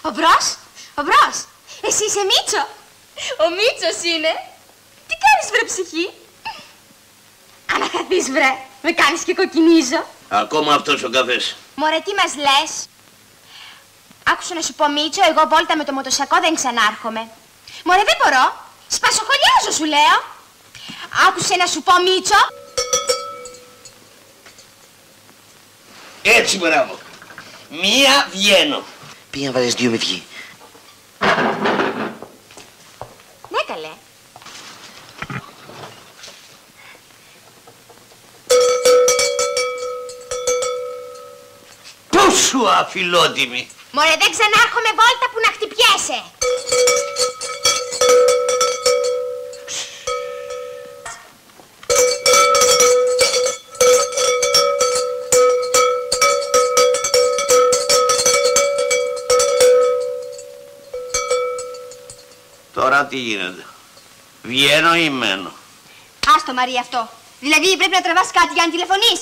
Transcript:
Ο Μπρος, εσύ είσαι Μίτσο. Ο Μίτσος είναι. Τι κάνεις βρε ψυχή? Αναχαθείς βρε, με κάνεις και κοκκινίζω. Ακόμα αυτός ο καφές. Μωρέ, τι μας λες? Άκουσα να σου πω Μίτσο, εγώ βόλτα με το μοτοσακό δεν ξανάρχομαι. Μωρέ, δεν μπορώ. Σπασοχολιάζω σου λέω. Άκουσε να σου πω Μίτσο. Έτσι, μπράβο. Μία βγαίνω. Πήγα να βάλεις 2 με βγει. Ναι, καλέ. Πόσο αφιλότιμη. Μωρέ, δεν ξανάρχομαι βόλτα που να χτυπιέσαι. Τώρα τι γίνεται? Βγαίνω ή μένω? Άστο Μαρία αυτό. Δηλαδή πρέπει να τραβάς κάτι για να τηλεφωνείς.